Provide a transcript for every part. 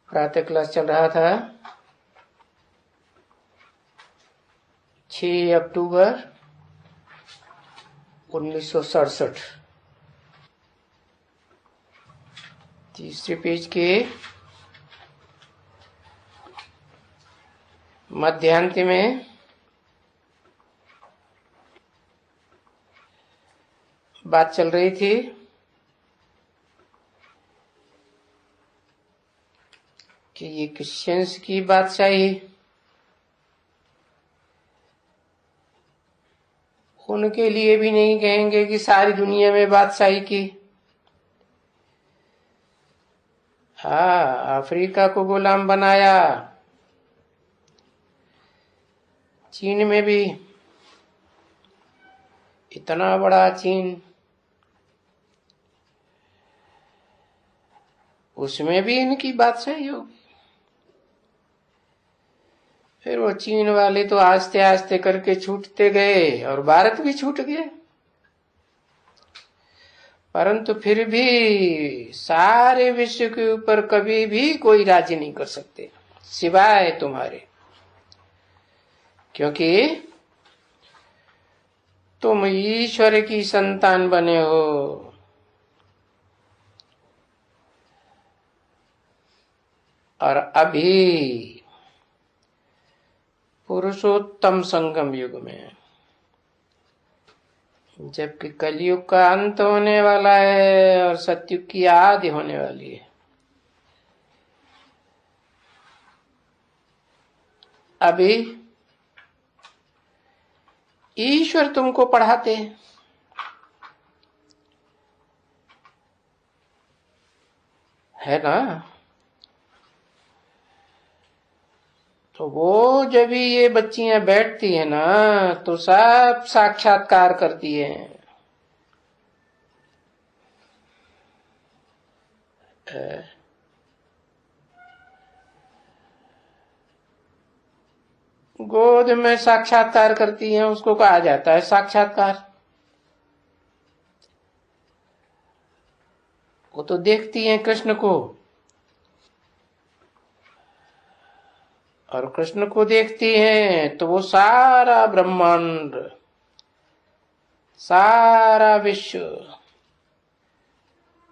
प्रातः क्लास चल रहा था 6 अक्टूबर 1967। तीसरे पेज के मध्यांत में बात चल रही थी कि ये क्रिश्चियंस की बादशाही उनके लिए भी नहीं कहेंगे कि सारी दुनिया में बादशाही की। हाँ, अफ्रीका को गुलाम बनाया, चीन में भी, इतना बड़ा चीन, उसमें भी इनकी बादशाही होगी। फिर वो चीन वाले तो आस्ते आस्ते करके छूटते गए और भारत भी छूट गए, परंतु फिर भी सारे विश्व के ऊपर कभी भी कोई राज्य नहीं कर सकते सिवाय तुम्हारे, क्योंकि तुम ईश्वर की संतान बने हो। और अभी पुरुषोत्तम संगम युग में, जबकि कलयुग का अंत होने वाला है और सतयुग की आदि होने वाली है, अभी ईश्वर तुमको पढ़ाते हैं। है ना? तो वो जब भी ये बच्चियां बैठती है ना तो सब साक्षात्कार करती है। गोद में साक्षात्कार करती है, उसको कहा जाता है साक्षात्कार। वो तो देखती है कृष्ण को, और कृष्ण को देखती हैं तो वो सारा ब्रह्मांड, सारा विश्व,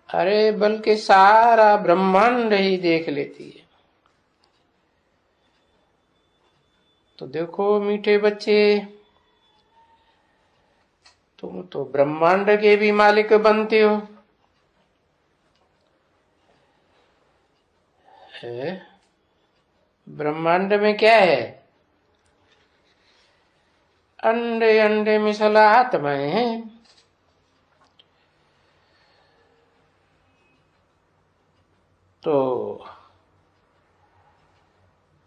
अरे बल्कि सारा ब्रह्मांड ही देख लेती है। तो देखो मीठे बच्चे, तुम तो ब्रह्मांड के भी मालिक बनते हो। है? ब्रह्मांड में क्या है? अंडे अंडे में सला आत्माएं हैं। तो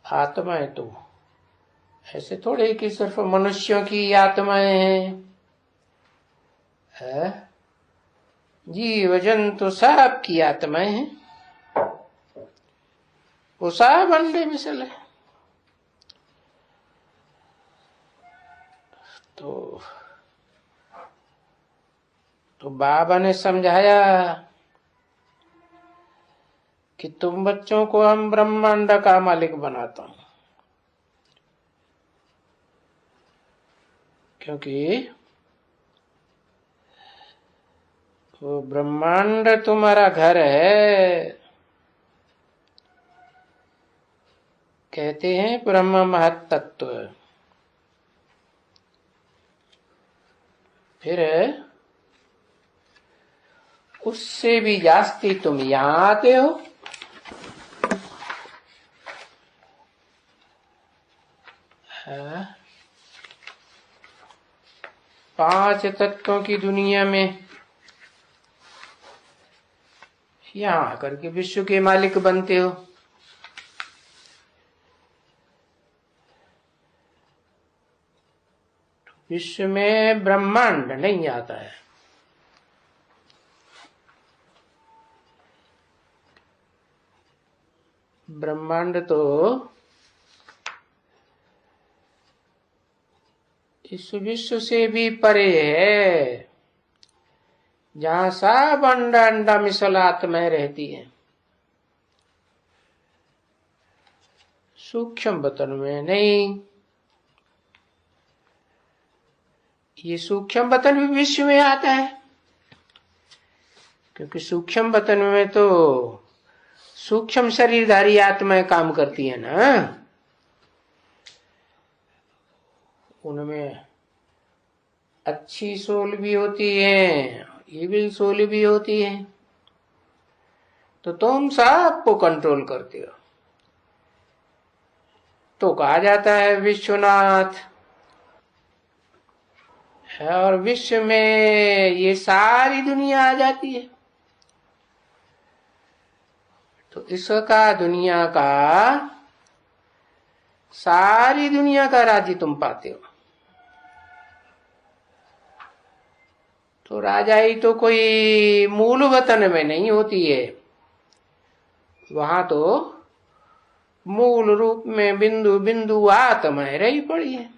आत्माएं तो ऐसे थोड़े कि सिर्फ मनुष्यों की आत्माएं हैं। है? जीव जंतु सब की आत्माएं हैं, वो सब अंडे में चले। तो बाबा ने समझाया कि तुम बच्चों को हम ब्रह्मांड का मालिक बनाता हूं, क्योंकि वो ब्रह्मांड तुम्हारा घर है। कहते हैं ब्रह्म महत तत्व। फिर उससे भी जास्ती तुम यहां आते हो। पांच तत्वों की दुनिया में यहां आकर के विश्व के मालिक बनते हो। विश्व में ब्रह्मांड नहीं आता है। ब्रह्मांड तो इस विश्व से भी परे है, जहां सब अंडा अंडा मिसल आत्माएं रहती है। सूक्ष्म वतन में नहीं। ये सूक्ष्म वतन भी विश्व में आता है, क्योंकि सूक्ष्म वतन में तो सूक्ष्म शरीरधारी आत्माएं काम करती है ना, उनमें अच्छी सोल भी होती है, इविल सोल भी होती है। तो तुम सबको कंट्रोल करते हो, तो कहा जाता है विश्वनाथ है। और विश्व में ये सारी दुनिया आ जाती है, तो इसका दुनिया का, सारी दुनिया का राज्य तुम पाते हो। तो राजाई तो कोई मूल वतन में नहीं होती है, वहां तो मूल रूप में बिंदु बिंदु आत्माएं रही पड़ी है।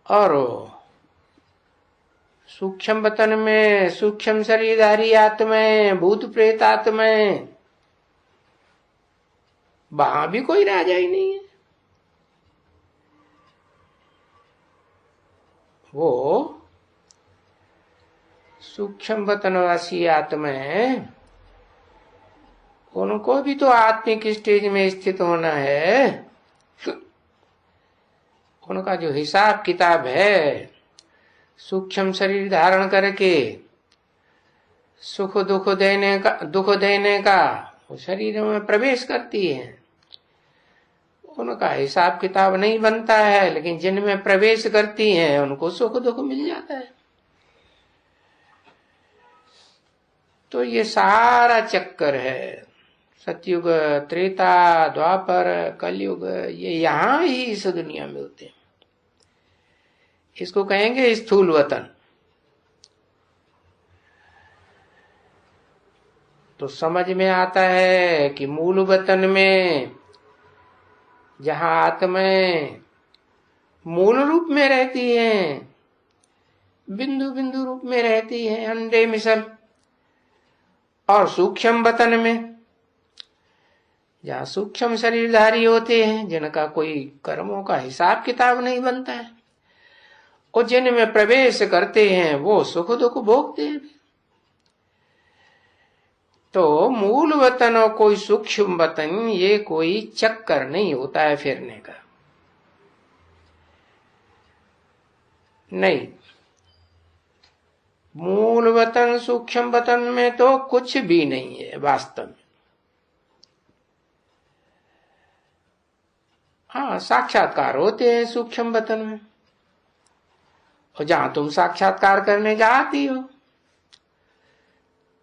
और सूक्ष्म वतन में सूक्ष्म शरीरधारी आत्माएं, भूत प्रेत आत्माएं, वहां भी कोई राजा ही नहीं है। वो सूक्ष्म वतनवासी आत्माएं, उनको भी तो आत्मिक स्टेज में स्थित होना है। उनका जो हिसाब किताब है, सूक्ष्म शरीर धारण करके सुख दुख देने का वो शरीर में प्रवेश करती है, उनका हिसाब किताब नहीं बनता है। लेकिन जिनमें प्रवेश करती हैं उनको सुख दुख मिल जाता है। तो ये सारा चक्कर है, सतयुग, त्रेता, द्वापर, कलयुग, ये यहां ही इस दुनिया में होते हैं। इसको कहेंगे स्थूल वतन। तो समझ में आता है कि मूल वतन में जहां आत्माएं मूल रूप में रहती हैं, बिंदु बिंदु रूप में रहती हैं, अंडे मिसल, और सूक्ष्म वतन में जहां सूक्ष्म शरीरधारी होते हैं, जिनका कोई कर्मों का हिसाब किताब नहीं बनता है, और जिनमें प्रवेश करते हैं वो सुख दुख भोगते हैं। तो मूल वतन और कोई सूक्ष्म वतन, ये कोई चक्कर नहीं होता है फिरने का, नहीं। मूल वतन सूक्ष्म वतन में तो कुछ भी नहीं है वास्तव में। हाँ, साक्षात्कार होते हैं सूक्ष्म वतन में, और जहां तुम साक्षात्कार करने जाती हो,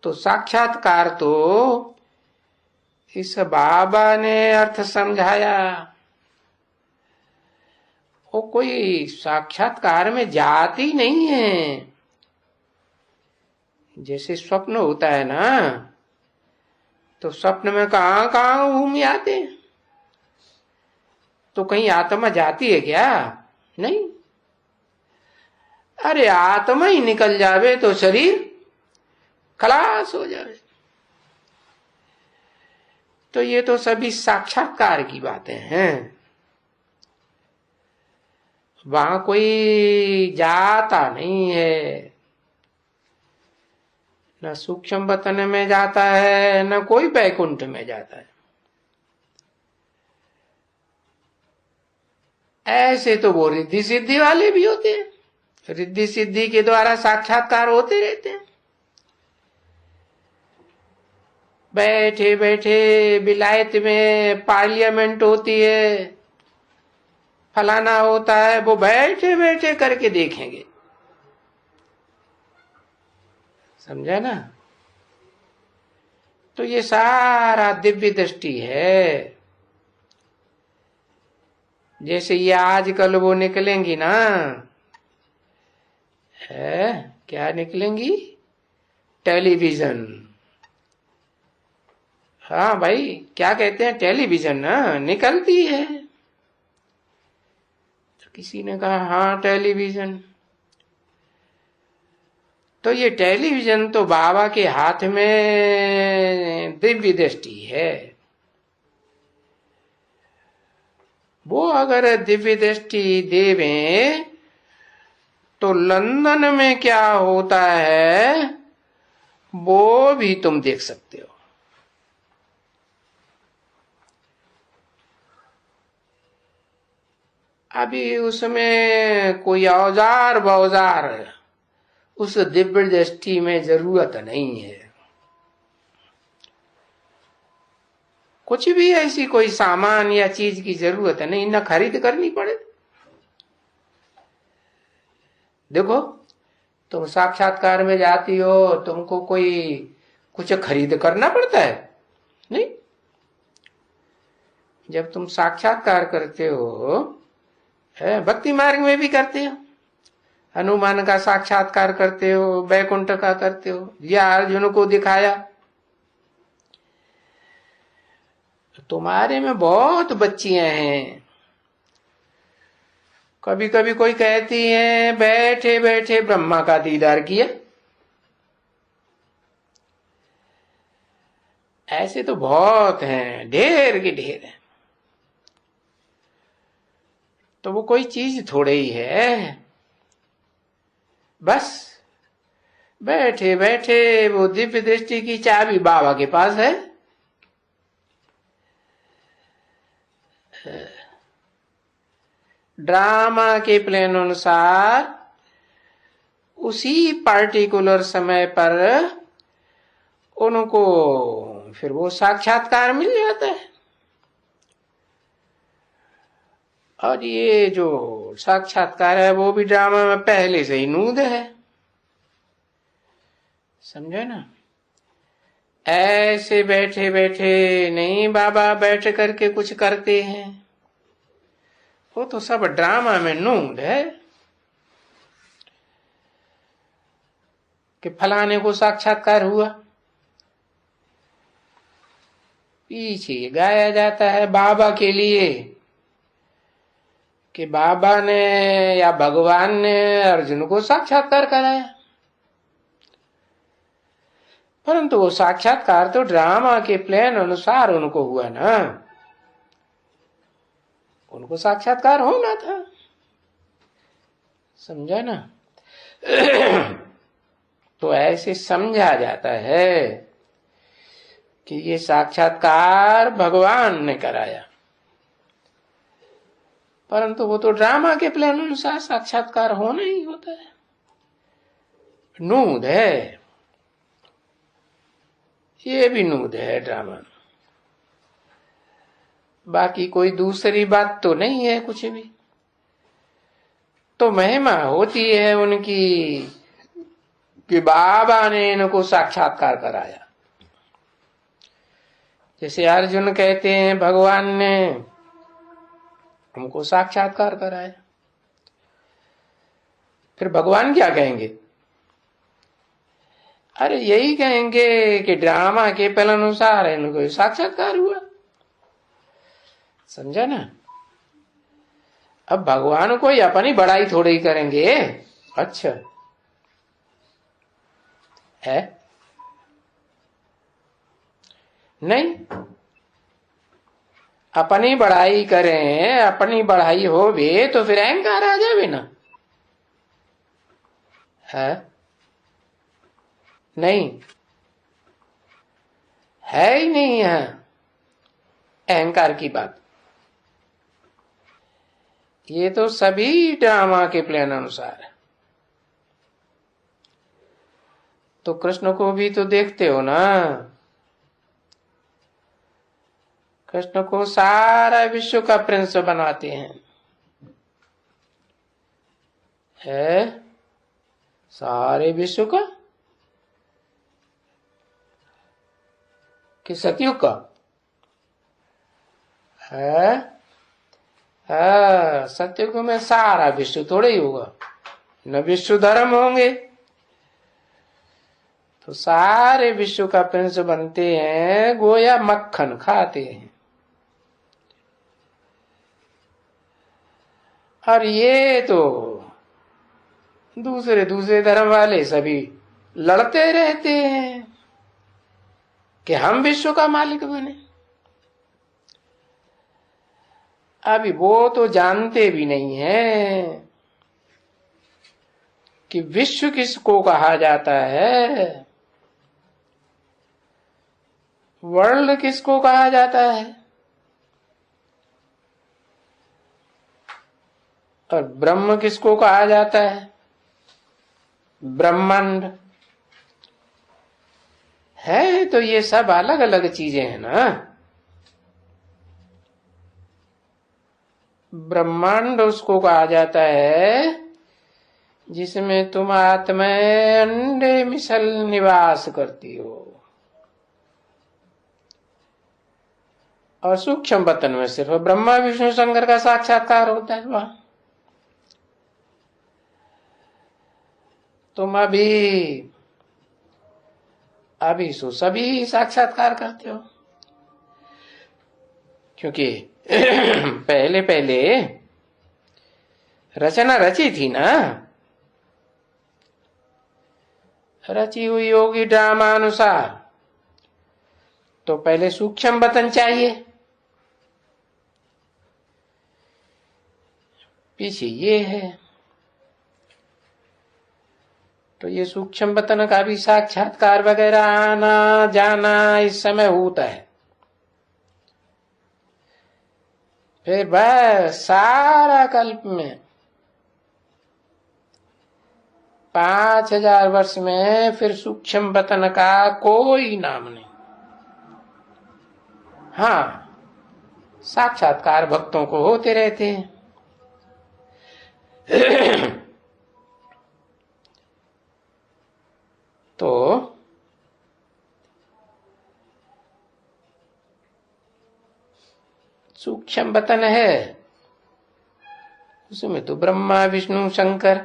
तो साक्षात्कार तो इस बाबा ने अर्थ समझाया, वो कोई साक्षात्कार में जाती नहीं है। जैसे स्वप्न होता है ना, तो स्वप्न में कहां कहां घूम आते हैं, तो कहीं आत्मा जाती है क्या? नहीं। अरे आत्मा ही निकल जावे तो शरीर खलास हो जाए। तो ये तो सभी साक्षात्कार की बातें हैं, वहां कोई जाता नहीं है, न सूक्ष्म वतन में जाता है, न कोई बैकुंठ में जाता है। ऐसे तो वो रिद्धि सिद्धि वाले भी होते हैं, रिद्धि सिद्धि के द्वारा साक्षात्कार होते रहते हैं। बैठे बैठे विलायत में पार्लियामेंट होती है, फलाना होता है, वो बैठे बैठे करके देखेंगे, समझा ना। तो ये सारा दिव्य दृष्टि है। जैसे ये आजकल वो निकलेंगी ना, है क्या निकलेंगी? टेलीविजन। हाँ भाई, क्या कहते हैं, टेलीविजन ना निकलती है। तो किसी ने कहा हाँ टेलीविजन। तो ये टेलीविजन तो बाबा के हाथ में दिव्य दृष्टि है। वो अगर दिव्य दृष्टि देवें तो लंदन में क्या होता है वो भी तुम देख सकते हो। अभी उसमें कोई औजार बौजार उस दिव्य दृष्टि में जरूरत नहीं है। कुछ भी ऐसी कोई सामान या चीज की जरूरत नहीं, न खरीद करनी पड़े। देखो तुम साक्षात्कार में जाती हो, तुमको कोई कुछ खरीद करना पड़ता है? नहीं। जब तुम साक्षात्कार करते हो, भक्ति मार्ग में भी करते हो, हनुमान का साक्षात्कार करते हो, बैकुंठ का करते हो, या अर्जुन को दिखाया। तुम्हारे में बहुत बच्चियां हैं। कभी कभी कोई कहती है बैठे बैठे ब्रह्मा का दीदार किया। ऐसे तो बहुत हैं, ढेर के ढेर हैं। तो वो कोई चीज थोड़े ही है, बस बैठे बैठे वो दिव्य दृष्टि की चाबी बाबा के पास है। ड्रामा के प्लान अनुसार उसी पार्टिकुलर समय पर उनको फिर वो साक्षात्कार मिल जाता है। और ये जो साक्षात्कार है वो भी ड्रामा में पहले से ही नूद है, समझे ना। ऐसे बैठे बैठे नहीं बाबा बैठ करके कुछ करते हैं, वो तो सब ड्रामा में नूद है कि फलाने को साक्षात्कार हुआ। पीछे गाया जाता है बाबा के लिए कि बाबा ने या भगवान ने अर्जुन को साक्षात्कार कराया, परंतु वो साक्षात्कार तो ड्रामा के प्लान अनुसार उनको हुआ ना, उनको साक्षात्कार होना था, समझा ना। तो ऐसे समझा जाता है कि ये साक्षात्कार भगवान ने कराया, परंतु वो तो ड्रामा के प्लान अनुसार साक्षात्कार होना ही होता है, नूद है, ये भी नूद है ड्रामा। बाकी कोई दूसरी बात तो नहीं है कुछ भी। तो महिमा होती है उनकी कि बाबा ने इनको साक्षात्कार कराया। जैसे अर्जुन कहते हैं भगवान ने हमको साक्षात्कार कराया, फिर भगवान क्या कहेंगे? अरे यही कहेंगे कि ड्रामा के पल अनुसार इनको साक्षात्कार हुआ, समझा ना। अब भगवान को अपनी बड़ाई थोड़ी ही करेंगे। अच्छा है नहीं, अपनी बढ़ाई करें, अपनी बढ़ाई हो भी तो फिर अहंकार आ जावे ना, है नहीं, है ही नहीं है अहंकार की बात। ये तो सभी ड्रामा के प्लान अनुसार है। तो कृष्ण को भी तो देखते हो ना, कृष्ण को सारा विश्व का प्रिंस बनाते हैं, है सारे विश्व का कि सतयुग का है? सतयुग में सारा विश्व थोड़े ही होगा, न विश्व धर्म होंगे। तो सारे विश्व का प्रिंस बनते हैं, गोया मक्खन खाते हैं। और ये तो दूसरे दूसरे धर्म वाले सभी लड़ते रहते हैं कि हम विश्व का मालिक बने। अभी वो तो जानते भी नहीं है कि विश्व किसको कहा जाता है, वर्ल्ड किसको कहा जाता है, और ब्रह्म किसको कहा जाता है, ब्रह्मांड है। तो ये सब अलग अलग चीजें हैं ना। ब्रह्मांड उसको कहा जाता है जिसमें तुम आत्माएं अंडे मिसल निवास करती हो, और सूक्ष्म बतन में सिर्फ ब्रह्मा विष्णु शंकर का साक्षात्कार होता है वहां। तुम अभी सभी साक्षात्कार करते हो, क्योंकि पहले पहले रचना रची थी ना, रची हुई होगी ड्रामा अनुसार, तो पहले सूक्ष्म बतन चाहिए, पीछे ये है। तो ये सूक्ष्म बतन का भी साक्षात्कार वगैरह आना जाना इस समय होता है। फिर बस सारा कल्प में 5000 वर्ष में फिर सूक्ष्म बतन का कोई नाम नहीं। हाँ, साक्षात्कार भक्तों को होते रहते हैं। तो सूक्ष्म बतन है, उसमें तो ब्रह्मा विष्णु शंकर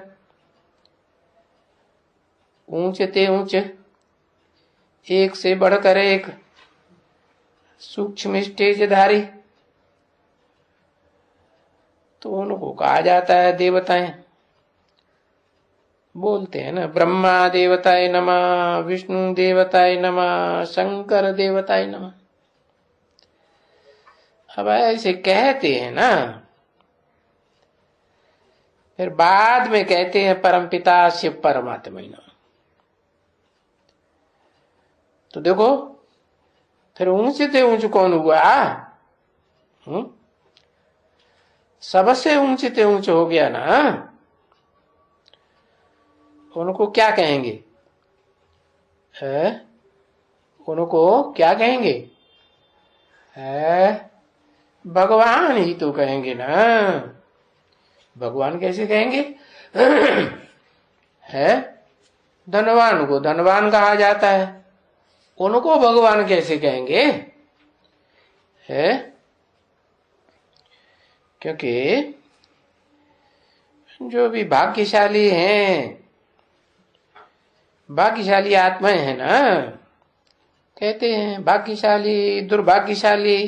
ऊंचते ऊंच, एक से बढ़कर एक सूक्ष्म स्टेजधारी, तो उनको कहा जाता है देवताएं। बोलते हैं ना, ब्रह्मा देवताय नमः, विष्णु देवताय नमः, शंकर देवताय नमः। अब ऐसे कहते हैं ना, फिर बाद में कहते हैं परमपिता शिव परमात्मा नमः। तो देखो फिर ऊंचे से ऊंच कौन हुआ? सबसे ऊंचे से ऊंच हो गया ना। उनको क्या कहेंगे? उनको क्या कहेंगे? भगवान ही तो कहेंगे ना। भगवान कैसे कहेंगे? है धनवान को धनवान कहा जाता है, उनको भगवान कैसे कहेंगे? है क्योंकि जो भी भाग्यशाली हैं, भाग्यशाली आत्माएं हैं ना, कहते हैं भाग्यशाली दुर्भाग्यशाली।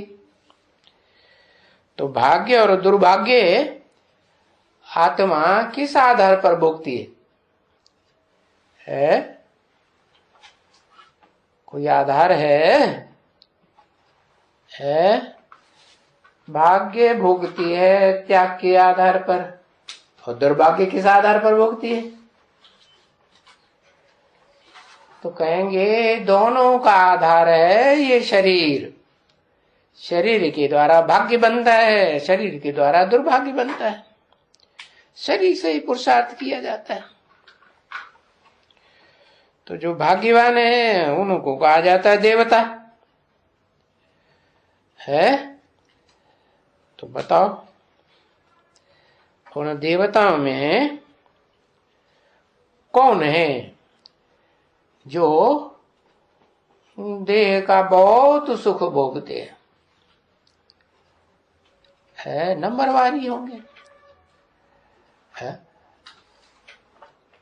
तो भाग्य और दुर्भाग्य आत्मा किस आधार पर भोगती है? कोई आधार है? भाग्य भोगती है त्याग के आधार पर, और दुर्भाग्य किस आधार पर भोगती है? तो कहेंगे दोनों का आधार है ये शरीर। शरीर के द्वारा भाग्य बनता है, शरीर के द्वारा दुर्भाग्य बनता है। शरीर से ही पुरुषार्थ किया जाता है। तो जो भाग्यवान है उनको कहा जाता है देवता। है तो बताओ, उन देवताओं में कौन है जो देह का बहुत सुख भोगते हैं? नंबरवार ही होंगे। है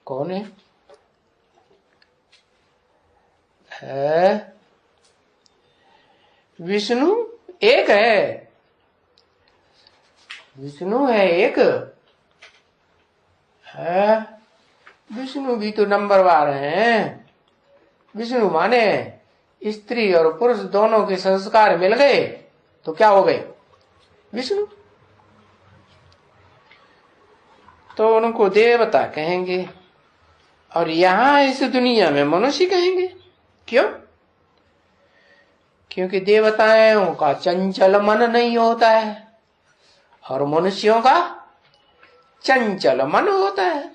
कौन है? विष्णु एक है, विष्णु है एक है। विष्णु भी तो नंबरवार हैं। विष्णु माने स्त्री और पुरुष दोनों के संस्कार मिल गए तो क्या हो गए? विष्णु। तो उनको देवता कहेंगे, और यहां इस दुनिया में मनुष्य कहेंगे। क्यों? क्योंकि देवताओं का चंचल मन नहीं होता है और मनुष्यों का चंचल मन होता है।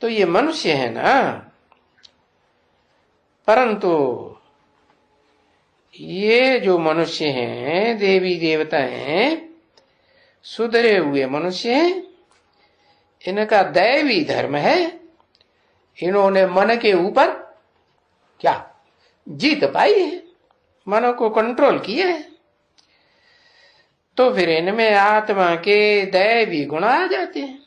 तो ये मनुष्य है ना, परंतु ये जो मनुष्य हैं, देवी देवता हैं, सुधरे हुए मनुष्य हैं, इनका दैवी धर्म है, इन्होंने मन के ऊपर क्या जीत पाई है, मन को कंट्रोल किया है। तो फिर इनमें आत्मा के दैवी गुण आ जाते हैं।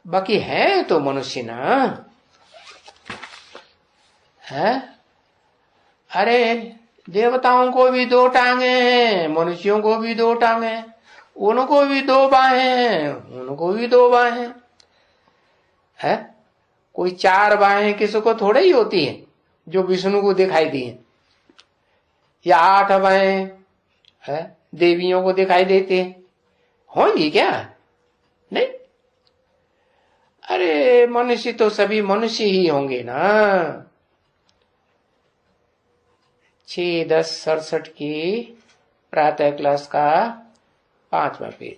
बाकी है तो मनुष्य ना है। अरे देवताओं को भी दो टांगे हैं, मनुष्यों को भी दो टांगे हैं, उनको भी दो बाहें हैं, उनको भी दो बाहें है। कोई चार बाहें किसी को थोड़े ही होती हैं जो विष्णु को दिखाई दी हैं, या 8 बाहें है देवियों को दिखाई देते हैं, होंगी क्या? नहीं। अरे मनुष्य तो सभी मनुष्य ही होंगे ना। 6-10-67 की प्रातः क्लास का 5वां पेज।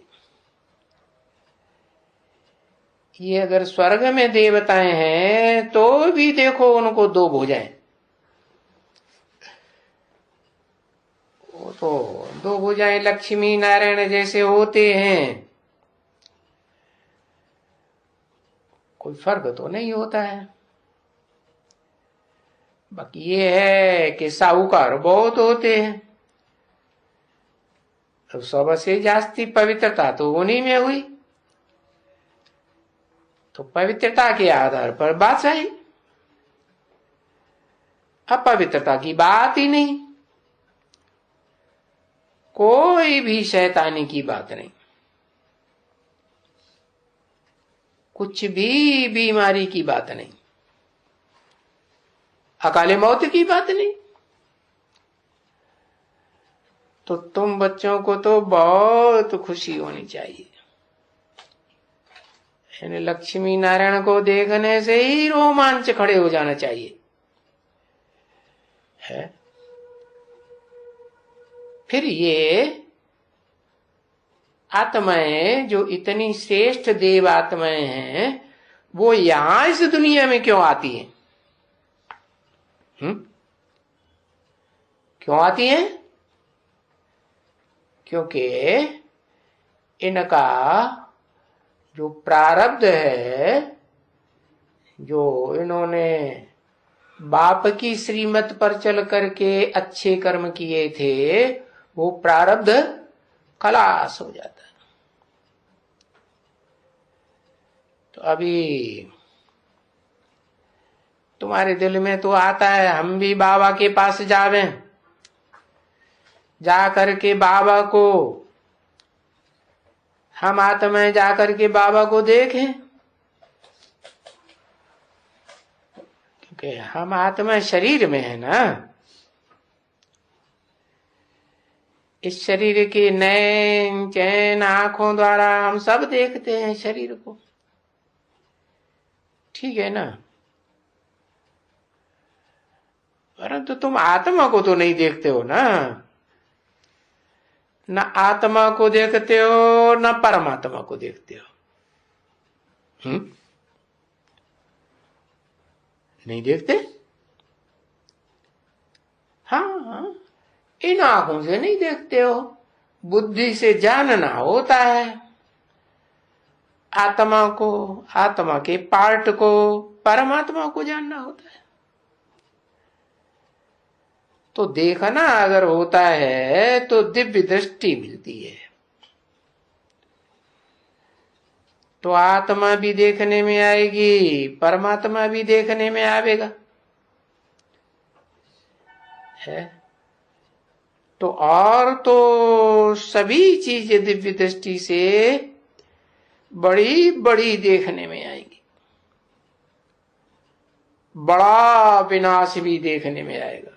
ये अगर स्वर्ग में देवताएं हैं तो भी देखो उनको 2 भुजाएं, वो तो 2 भुजाएं लक्ष्मी नारायण जैसे होते हैं, कोई फर्क तो नहीं होता है। बाकी ये है कि साहूकार बहुत होते हैं, तो सबसे जास्ती पवित्रता तो उन्हीं में हुई, तो पवित्रता के आधार पर बात सही, अपवित्रता की बात ही नहीं, कोई भी शैतानी की बात नहीं, कुछ भी बीमारी की बात नहीं, अकाले मौत की बात नहीं। तो तुम बच्चों को तो बहुत खुशी होनी चाहिए, यानी लक्ष्मी नारायण को देखने से ही रोमांच खड़े हो जाना चाहिए है। फिर ये आत्माएं जो इतनी श्रेष्ठ देव आत्माएं हैं, वो यहां इस दुनिया में क्यों आती हैं? क्यों आती हैं? क्योंकि इनका जो प्रारब्ध है, जो इन्होंने बाप की श्रीमत पर चल करके अच्छे कर्म किए थे, वो प्रारब्ध खलास हो जाता है। तो अभी तुम्हारे दिल में तो आता है हम भी बाबा के पास जावे, जा करके बाबा को, हम आत्माएं जा करके बाबा को देखें, क्योंकि हम आत्मा शरीर में है ना। इस शरीर के नैन चैन आंखों द्वारा हम सब देखते हैं शरीर को, ठीक है ना, परंतु तुम आत्मा को तो नहीं देखते हो ना, न आत्मा को देखते हो न परमात्मा को देखते हो। नहीं देखते। हाँ, इन आंखों से नहीं देखते हो, बुद्धि से जानना होता है आत्मा को, आत्मा के पार्ट को, परमात्मा को जानना होता है। तो देखना अगर होता है तो दिव्य दृष्टि मिलती है, तो आत्मा भी देखने में आएगी, परमात्मा भी देखने में आवेगा है। तो और तो सभी चीजें दिव्य दृष्टि से बड़ी बड़ी देखने में आएंगी, बड़ा विनाश भी देखने में आएगा,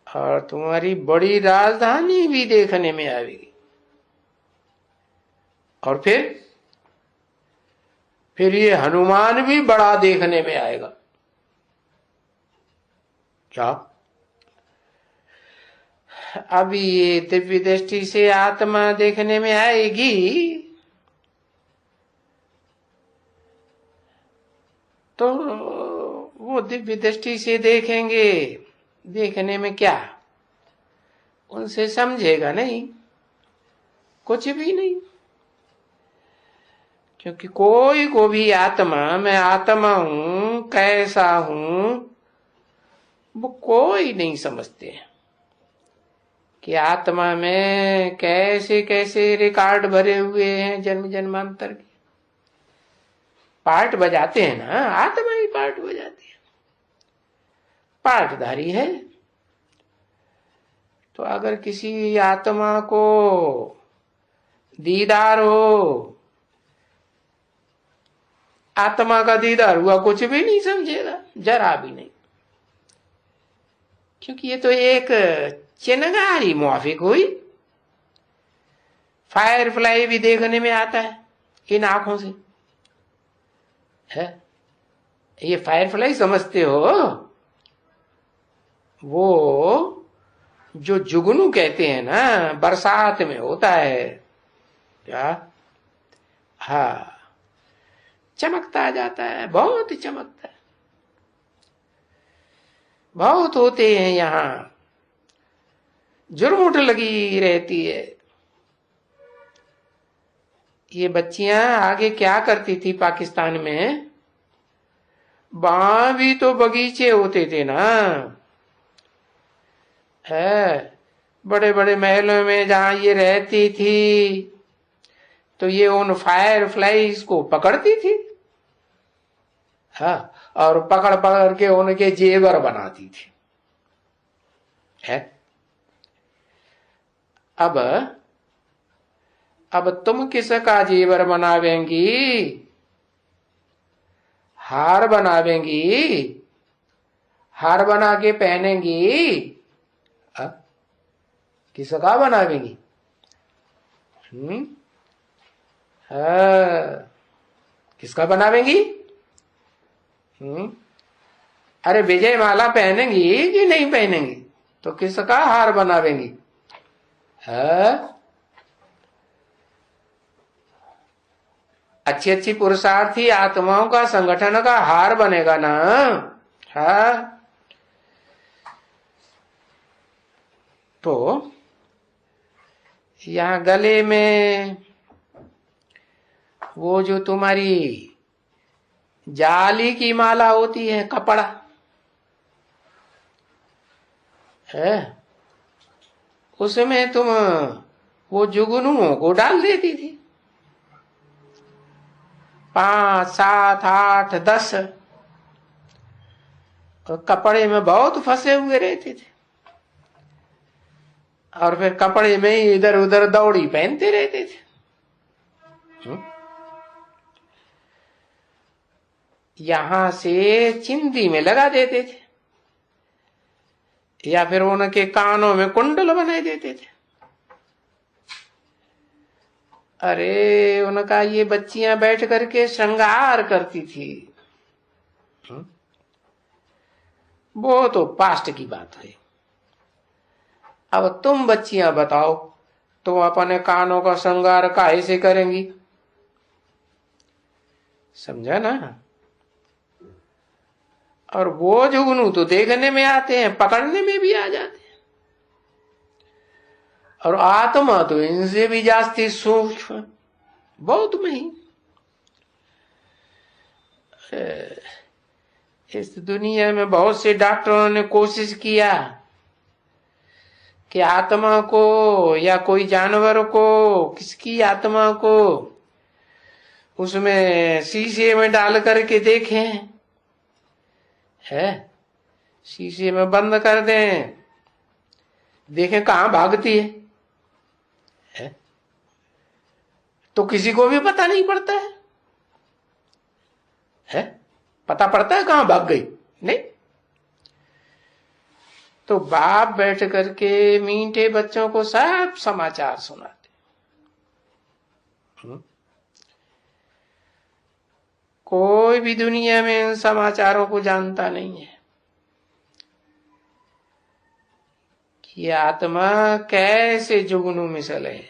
और तुम्हारी बड़ी राजधानी भी देखने में आएगी। और फिर ये हनुमान भी बड़ा देखने में आएगा। क्या? अब ये दिव्य दृष्टि से आत्मा देखने में आएगी तो वो दिव्य दृष्टि से देखेंगे, देखने में क्या उनसे समझेगा नहीं, कुछ भी नहीं। क्योंकि कोई को भी आत्मा, मैं आत्मा हूं, कैसा हूं, वो कोई नहीं समझते कि आत्मा में कैसे कैसे रिकॉर्ड भरे हुए हैं जन्म जन्मांतर के। पार्ट बजाते हैं ना, आत्मा ही पार्ट बजाती है, पार्टधारी है। तो अगर किसी आत्मा को दीदार हो, आत्मा का दीदार हुआ, कुछ भी नहीं समझेगा, जरा भी नहीं। क्योंकि ये तो एक चिनगारी मुआफिक हुई। फायर फ्लाई भी देखने में आता है इन आंखों से, है? ये फायर फ्लाई समझते हो? वो जो जुगनू कहते हैं ना, बरसात में होता है क्या? हाँ, चमकता जाता है, बहुत चमकता है। बहुत होते हैं यहाँ, जुर्मुट लगी रहती है। ये बच्चियां आगे क्या करती थी पाकिस्तान में, वहां भी तो बगीचे होते थे ना, है? बड़े बड़े महलों में जहां ये रहती थी तो ये उन फायर फ्लाइज को पकड़ती थी, हाँ, और पकड़ पकड़ के उनके जेवर बनाती थी, है? अब तुम किसका जेवर बनावेंगी? हार बनावेंगी, हार बना के पहनेंगी, किसका बनावेंगी? किसका बनावेंगी? अरे विजय माला पहनेंगी कि नहीं पहनेंगी? तो किसका हार बनावेंगी? अच्छी अच्छी पुरुषार्थी आत्माओं का संगठन का हार बनेगा ना, हाँ? तो यहाँ गले में वो जो तुम्हारी जाली की माला होती है, कपड़ा है, उसमें तुम वो जुगनुओं को डाल देती थी, 5, 7, 8, 10 कपड़े में बहुत फंसे हुए रहते थे, और फिर कपड़े में ही इधर उधर दौड़ी पहनते रहते थे। यहां से चिंदी में लगा देते थे, या फिर उनके कानों में कुंडल बनाए देते थे। अरे उनका ये बच्चियां बैठ करके श्रृंगार करती थी। वो तो पास्ट की बात है। अब तुम बच्चियां बताओ, तुम अपने कानों का श्रृंगार काहे से करेंगी? समझा ना? और वो जुगनू तो देखने में आते हैं, पकड़ने में भी आ जाते हैं। और आत्मा तो इनसे भी जास्ती सूक्ष्म, बहुत महीन। इस दुनिया में बहुत से डॉक्टरों ने कोशिश किया कि आत्मा को या कोई जानवर को, किसकी आत्मा को उसमें शीशे में डाल करके देखें, है? शीशे में बंद कर दें, देखें कहां भागती है? तो किसी को भी पता नहीं पड़ता है? पता पड़ता है कहां भाग गई? नहीं। तो बाप बैठ करके मीठे बच्चों को सब समाचार सुनाते, कोई भी दुनिया में इन समाचारों को जानता नहीं है कि आत्मा कैसे जुगनू मिसल है।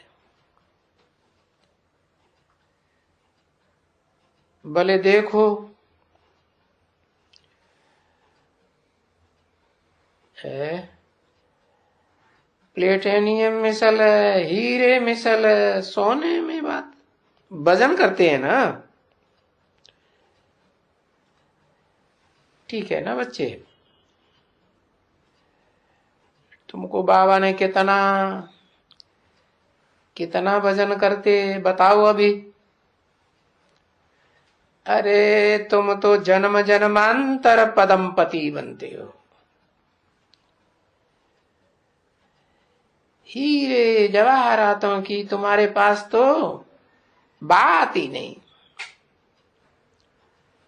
भले देखो है, प्लेटिनियम मिसल है, हीरे मिसल है, सोने में बात वजन करते हैं ना। ठीक है ना बच्चे, तुमको बाबा ने कितना कितना वजन करते बताओ अभी। अरे तुम तो जन्म जन्मांतर पदमपति बनते हो। हीरे जवाहरातों की तुम्हारे पास तो बात ही नहीं।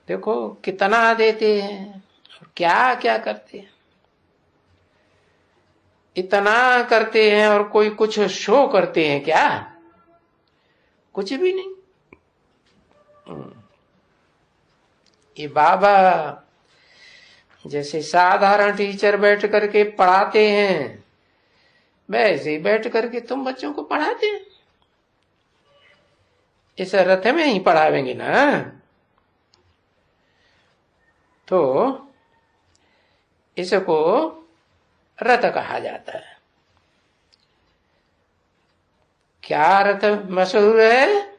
देखो कितना देते हैं और क्या क्या करते हैं। इतना करते हैं और कोई कुछ शो करते हैं क्या? कुछ भी नहीं। ये बाबा जैसे साधारण टीचर बैठ करके पढ़ाते हैं, वैसे ही बैठ करके तुम बच्चों को पढ़ाते हैं। इस रथ में ही पढ़ावेंगे ना, तो इसको रथ कहा जाता है। क्या रथ मशहूर है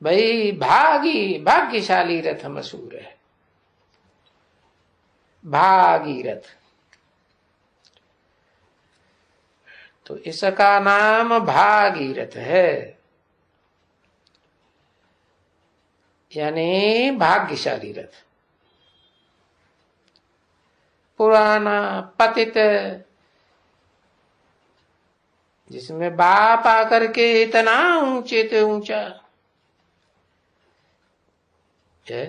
भाई? भाग्यशाली रथ मशहूर है, भागीरथ। तो इसका नाम भागीरथ है, यानी भाग्यशाली रथ। पुराना पतित, जिसमें बाप आकर के इतना ऊंचे से ऊंचा है,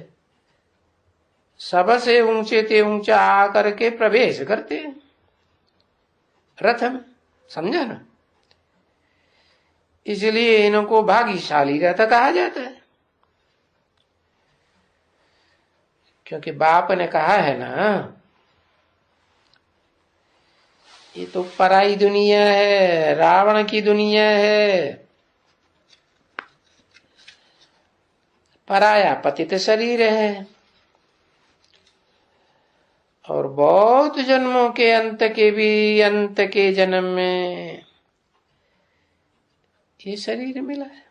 सबसे ऊंचे से ऊंचा आकर के प्रवेश करते हैं रथ में। समझा ना? इसलिए इनको भाग्यशाली रथ कहा जाता है, क्योंकि बाप ने कहा है ना, ये तो पराई दुनिया है, रावण की दुनिया है, पराया पतित शरीर है, और बहुत जन्मों के अंत के भी अंत के जन्म में ये शरीर मिला है।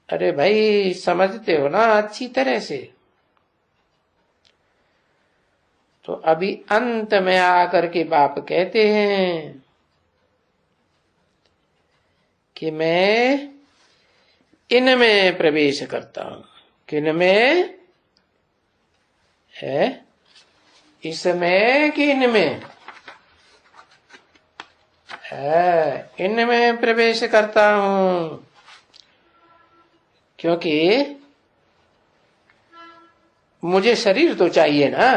अरे भाई समझते हो ना अच्छी तरह से? तो अभी अंत में आकर के बाप कहते हैं कि मैं इनमें प्रवेश करता हूं। किनमें है? इसमें कि इनमें है? इनमें प्रवेश करता हूं, क्योंकि मुझे शरीर तो चाहिए ना।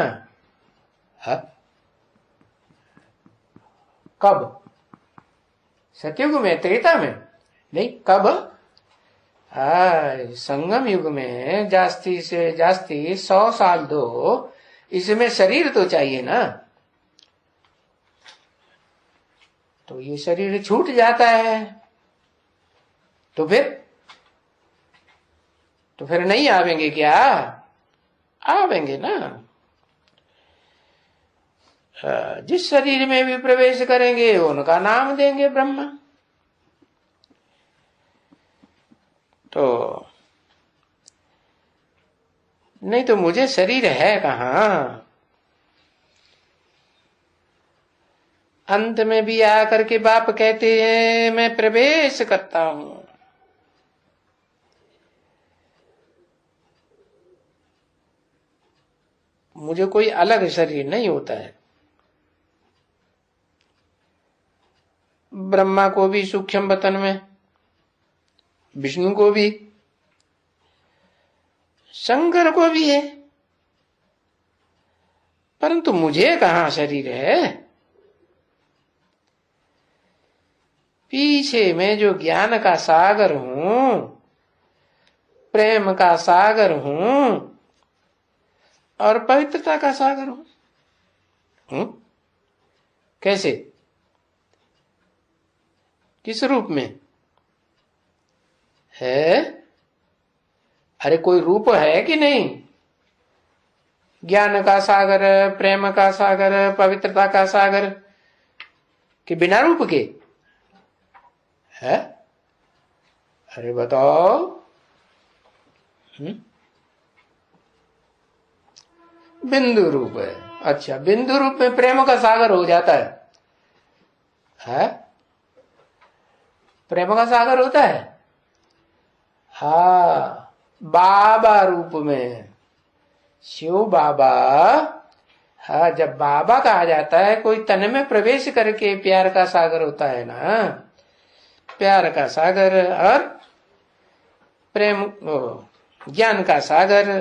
हा? कब? सतयुग में, त्रेता में नहीं, कब? संगम युग में जास्ती से जास्ती 100 साल दो, इसमें शरीर तो चाहिए ना। तो ये शरीर छूट जाता है, तो फिर नहीं आवेंगे क्या? आवेंगे ना। जिस शरीर में भी प्रवेश करेंगे उनका नाम देंगे ब्रह्मा। तो नहीं तो मुझे शरीर है कहाँ? अंत में भी आकर के बाप कहते हैं मैं प्रवेश करता हूं। मुझे कोई अलग शरीर नहीं होता है। ब्रह्मा को भी सूक्ष्म वतन में, विष्णु को भी, शंकर को भी है, परंतु मुझे कहां शरीर है? पीछे मैं जो ज्ञान का सागर हूं, प्रेम का सागर हूं और पवित्रता का सागर हूं। कैसे, किस रूप में है? अरे कोई रूप है कि नहीं? ज्ञान का सागर, प्रेम का सागर, पवित्रता का सागर, कि बिना रूप के है? अरे बताओ। बिंदु रूप है। अच्छा, बिंदु रूप में प्रेम का सागर हो जाता है? प्रेम का सागर होता है? हाँ, बाबा रूप में शिव बाबा। हाँ, जब बाबा कहा जाता है, कोई तन में प्रवेश करके प्यार का सागर होता है ना, प्यार का सागर और प्रेम, ज्ञान का सागर,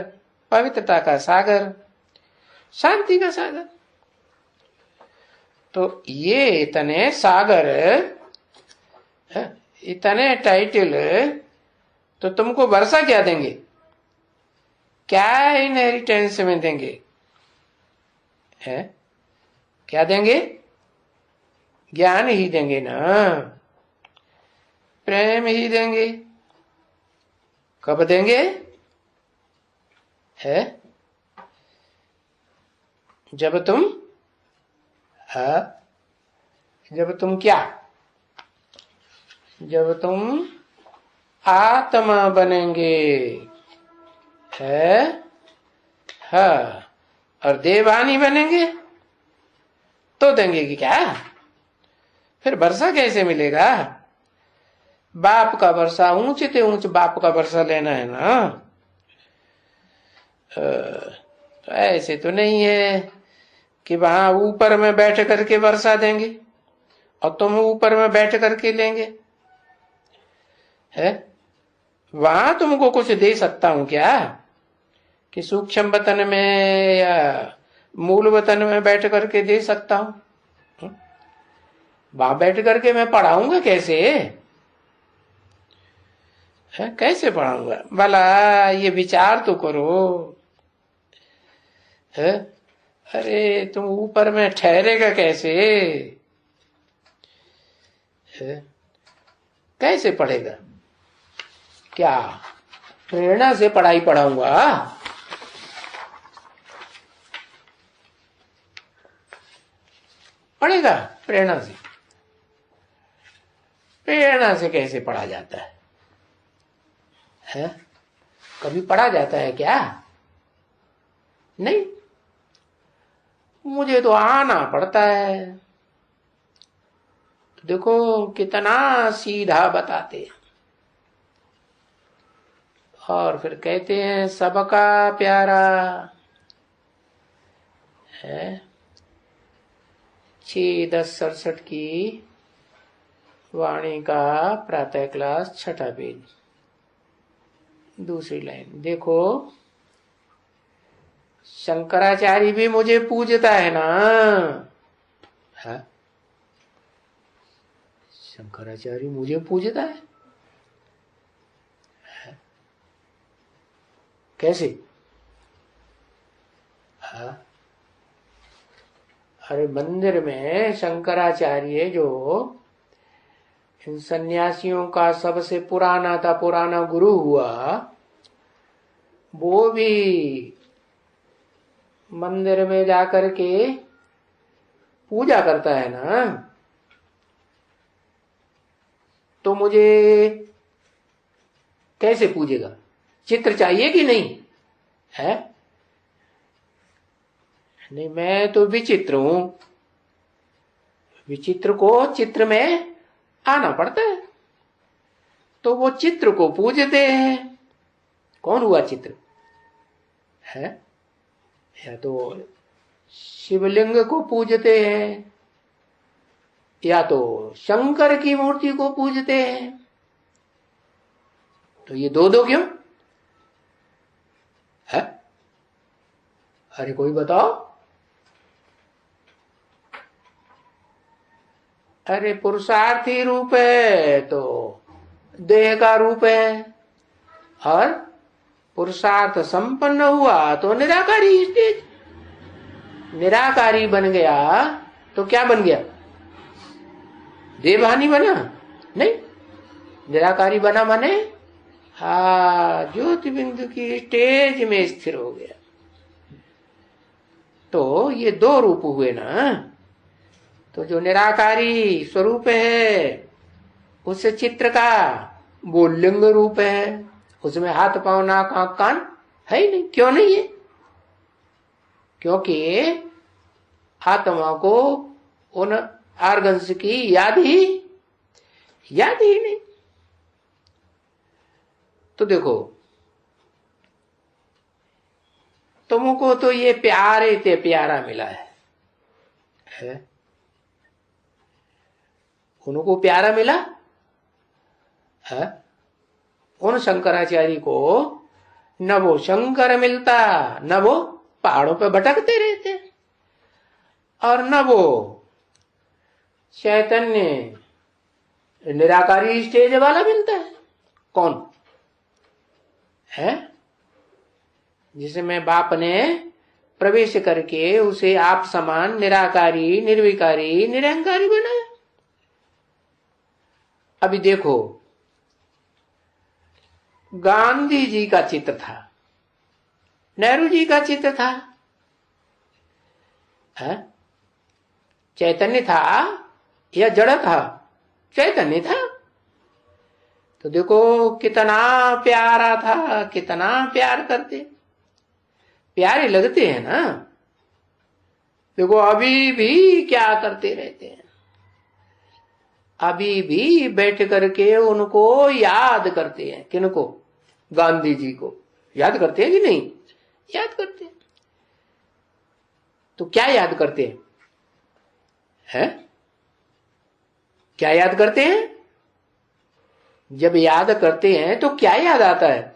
पवित्रता का सागर, शांति का सागर। तो ये इतने सागर, इतने टाइटल, तो तुमको वर्षा क्या देंगे? क्या इनहेरिटेंस में देंगे? है क्या देंगे? ज्ञान ही देंगे ना, प्रेम ही देंगे। कब देंगे? है जब तुम, जब तुम क्या, जब तुम आत्मा बनेंगे, है हाँ, और देवानी बनेंगे तो देंगे कि क्या? फिर वर्षा कैसे मिलेगा? बाप का वर्षा, ऊंचे ते ऊंच बाप का वर्षा लेना है ना। तो ऐसे तो नहीं है कि वहां ऊपर में बैठ करके वर्षा देंगे और तुम ऊपर में बैठ करके लेंगे। है वहां तुमको कुछ दे सकता हूं क्या? कि सूक्ष्म वतन में या मूल वतन में बैठ करके दे सकता हूं? वहां बैठ करके मैं पढ़ाऊंगा कैसे? है कैसे पढ़ाऊंगा भला? ये विचार तो करो। है अरे तुम ऊपर में ठहरेगा कैसे? है कैसे पढ़ेगा? क्या प्रेरणा से पढ़ाई पढ़ाऊंगा? पढ़ेगा प्रेरणा से? प्रेरणा से कैसे पढ़ा जाता है? कभी पढ़ा जाता है क्या? नहीं, मुझे तो आना पड़ता है। देखो कितना सीधा बताते हैं, और फिर कहते हैं सबका प्यारा है। 6/10/67 की वाणी का प्रातः क्लास, छठा पेज, दूसरी लाइन देखो। शंकराचार्य भी मुझे पूजता है ना। है शंकराचार्य मुझे पूजता है? कैसे? हाँ, अरे मंदिर में शंकराचार्य जो इन सन्यासियों का सबसे पुराना गुरु हुआ, वो भी मंदिर में जाकर के पूजा करता है ना। तो मुझे कैसे पूजेगा? चित्र चाहिए कि नहीं? है नहीं, मैं तो विचित्र हूं। विचित्र को चित्र में आना पड़ता है, तो वो चित्र को पूजते हैं। कौन हुआ चित्र? है या तो शिवलिंग को पूजते हैं, या तो शंकर की मूर्ति को पूजते हैं। तो ये दो दो क्यों है? अरे कोई बताओ। अरे पुरुषार्थी रूप है तो देह का रूप है, और पुरुषार्थ संपन्न हुआ तो निराकारी स्टेज। निराकारी बन गया तो क्या बन गया? देवहानी बना? नहीं, निराकारी बना माने ज्योति बिंदु की स्टेज में स्थिर हो गया। तो ये दो रूप हुए ना। तो जो निराकारी स्वरूप है उस चित्र का वो लिंग रूप है, उसमें हाथ पांव नाक आंख कान है ही नहीं। क्यों नहीं है? क्योंकि आत्मा को उन आर्गन्स की याद ही नहीं। तो देखो, तुमको तो ये प्यारे ते प्यारा मिला है? उनको प्यारा मिला है? उन शंकराचार्य को न वो शंकर मिलता, न वो पहाड़ों पे भटकते रहते, और न वो चैतन्य निराकारी स्टेज वाला मिलता है। कौन है? जिसमें बाप ने प्रवेश करके उसे आप समान निराकारी, निर्विकारी, निरंकारी बनाया। अभी देखो, गांधी जी का चित्र था, नेहरू जी का चित्र था, है? चैतन्य था या जड़ था? चैतन्य था। तो देखो कितना प्यारा था, कितना प्यार करते, प्यारे लगते हैं ना। देखो अभी भी क्या करते रहते हैं, अभी भी बैठ करके उनको याद करते हैं। किनको? गांधी जी को याद करते हैं कि नहीं? याद करते हैं। तो क्या याद करते हैं? है? क्या याद करते हैं? जब याद करते हैं तो क्या याद आता है?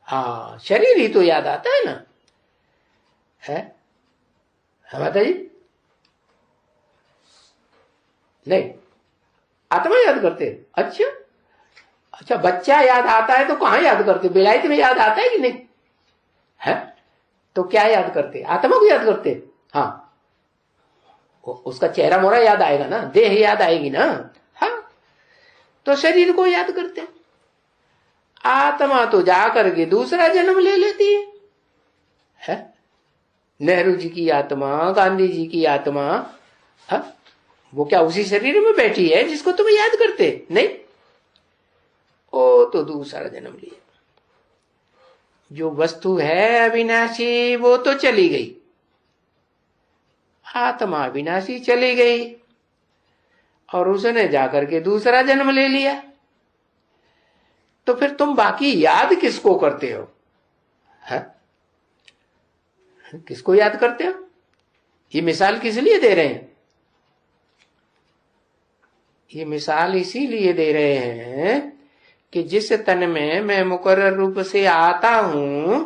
हाँ, शरीर ही तो याद आता है ना। है माता जी? नहीं, आत्मा याद करते हैं। अच्छा, बच्चा याद आता है तो कहां याद करते? बेलायत में याद आता है कि नहीं? है? तो क्या याद करते? आत्मा को याद करते। हाँ, उसका चेहरा मोहरा याद आएगा ना, देह याद आएगी ना। हाँ, तो शरीर को याद करते। आत्मा तो जाकर के दूसरा जन्म ले लेती है? नेहरू जी की आत्मा, गांधी जी की आत्मा, हाँ? वो क्या उसी शरीर में बैठी है जिसको तुम याद करते? नहीं, वो तो दूसरा जन्म लिया। जो वस्तु है अविनाशी वो तो चली गई, आत्मा अविनाशी चली गई, और उसने जाकर के दूसरा जन्म ले लिया। तो फिर तुम बाकी याद किसको करते हो? है? किसको याद करते हो? ये मिसाल किस लिए दे रहे हैं? ये मिसाल इसीलिए दे रहे हैं कि जिस तन में मैं मुकर्रर रूप से आता हूं,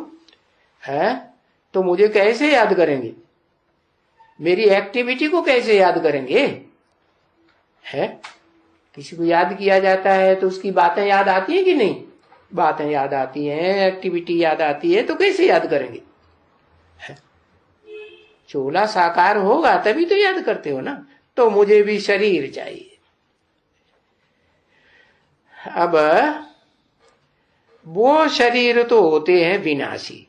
है, तो मुझे कैसे याद करेंगे? मेरी एक्टिविटी को कैसे याद करेंगे? है? किसी को याद किया जाता है तो उसकी बातें याद आती है कि नहीं? बातें याद आती हैं, एक्टिविटी याद आती है, तो कैसे याद करेंगे? है? चोला साकार होगा तभी तो याद करते हो ना। तो मुझे भी शरीर चाहिए। अब वो शरीर तो होते हैं विनाशी,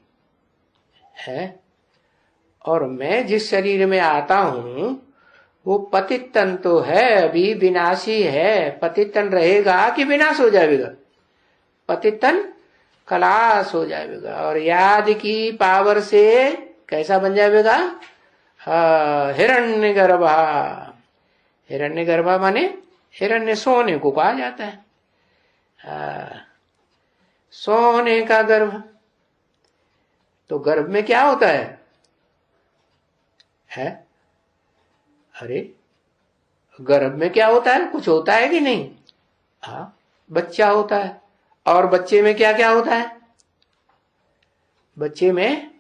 है, और मैं जिस शरीर में आता हूं वो पतित तन तो है, अभी विनाशी है। पतित तन रहेगा कि विनाश हो जाएगा? पतित तन खलास हो जाएगा, और याद की पावर से कैसा बन जाएगा? हिरण्य गर्भा। हिरण्य गर्भा माने हिरण्य सोने को कहा जाता है। सोने का गर्भ। तो गर्भ में क्या होता है? अरे, गर्भ में क्या होता है? कुछ होता है कि नहीं? हाँ, बच्चा होता है। और बच्चे में क्या क्या होता है? बच्चे में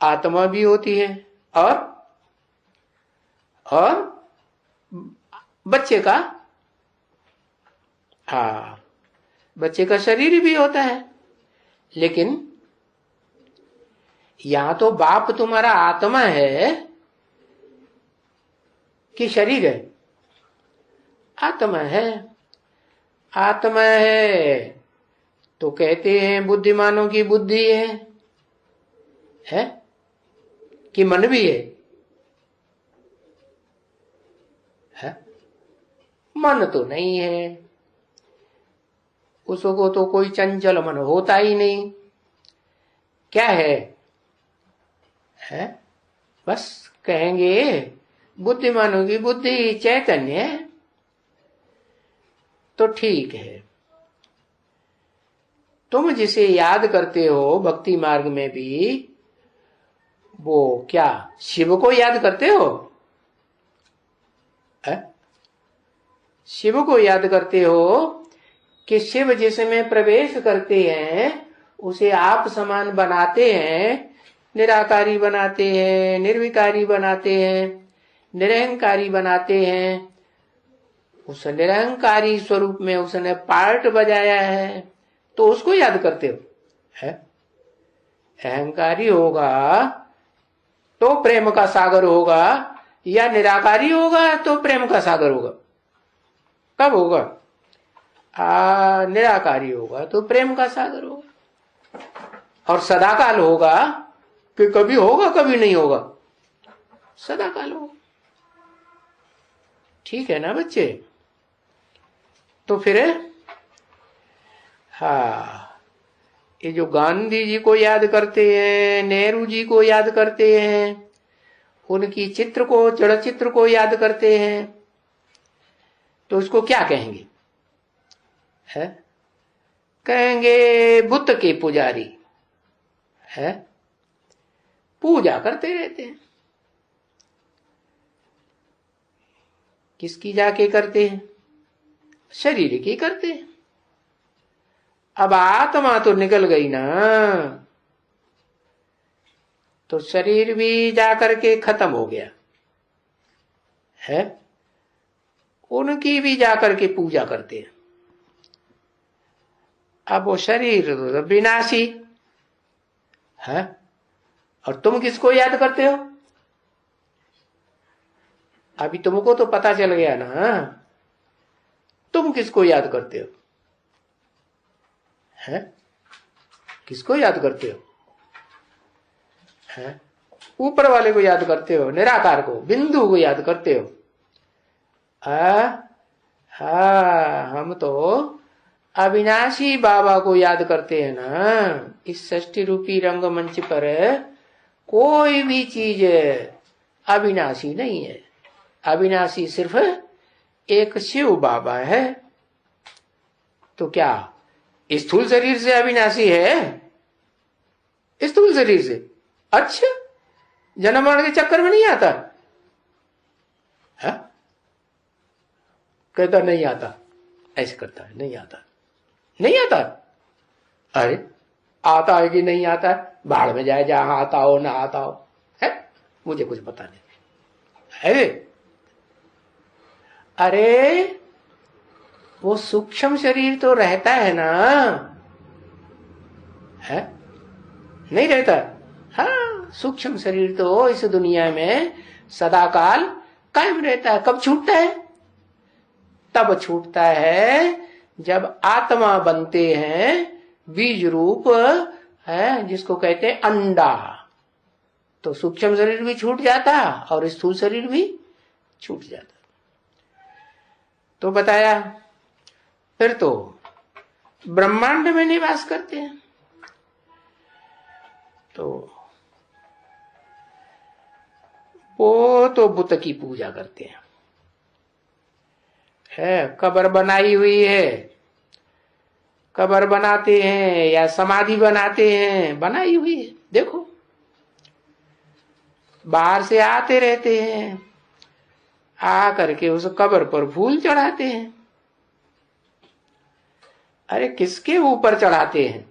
आत्मा भी होती है, और बच्चे का, हाँ, बच्चे का शरीर भी होता है। लेकिन यहां तो बाप तुम्हारा आत्मा है कि शरीर है? आत्मा है। आत्मा है तो कहते हैं बुद्धिमानों की बुद्धि है कि मन भी है? मन तो नहीं है, उसको तो कोई चंचल मन होता ही नहीं। क्या है? बस कहेंगे बुद्धिमानों की बुद्धि चैतन्य है, तो ठीक है। तुम जिसे याद करते हो भक्ति मार्ग में भी, वो क्या शिव को याद करते हो? शिव को याद करते हो कि शिव जिसमें प्रवेश करते हैं उसे आप समान बनाते हैं, निराकारी बनाते हैं, निर्विकारी बनाते हैं, निरहंकारी बनाते हैं। उस निरहंकारी स्वरूप में उसने पार्ट बजाया है, तो उसको याद करते हो? है? अहंकारी होगा तो प्रेम का सागर होगा, या निराकारी होगा तो प्रेम का सागर होगा? कब होगा? निराकारी होगा तो प्रेम का सागर होगा। और सदाकाल होगा कि कभी होगा कभी नहीं होगा? सदाकाल होगा। ठीक है ना बच्चे? तो फिर ये जो गांधी जी को याद करते हैं, नेहरू जी को याद करते हैं, उनकी चित्र को, जड़ चित्र को याद करते हैं, तो उसको क्या कहेंगे? है? कहेंगे बुद्ध के पुजारी है, पूजा करते रहते हैं। किसकी जाके करते हैं? शरीर की करते हैं। अब आत्मा तो निकल गई ना, तो शरीर भी जाकर के खत्म हो गया है, उनकी भी जाकर के पूजा करते हैं। अब वो शरीर विनाशी है, और तुम किसको याद करते हो? अभी तुमको तो पता चल गया ना, तुम किसको याद करते हो? है? किसको याद करते हो? है? ऊपर वाले को याद करते हो, निराकार को, बिंदु को याद करते हो। हम तो अविनाशी बाबा को याद करते हैं ना। इस षष्ठी रूपी रंगमंच पर कोई भी चीज अविनाशी नहीं है। अविनाशी सिर्फ एक शिव बाबा है। तो क्या स्थूल शरीर से अविनाशी है? स्थूल शरीर से? अच्छा, जन्म मरण के चक्कर में नहीं आता है? कहता नहीं आता, ऐसे करता है, नहीं आता, नहीं आता। अरे आता है कि नहीं आता है? बाढ़ में जाए, जहां आता हो ना आता हो, है? मुझे कुछ पता नहीं है। अरे वो सूक्ष्म शरीर तो रहता है ना, है? नहीं रहता? हाँ, सूक्ष्म शरीर तो इस दुनिया में सदाकाल कायम रहता है। कब छूटता है? तब छूटता है जब आत्मा बनते हैं, बीज रूप है जिसको कहते हैं अंडा। तो सूक्ष्म शरीर भी छूट जाता और स्थूल शरीर भी छूट जाता। तो बताया, फिर तो ब्रह्मांड में निवास करते हैं। तो वो तो बुद्ध की पूजा करते हैं। कब्र बनाई हुई है, कब्र बनाते हैं या समाधि बनाते हैं, बनाई हुई है। देखो बाहर से आते रहते हैं, आ करके उस कब्र पर फूल चढ़ाते हैं। अरे किसके ऊपर चढ़ाते हैं?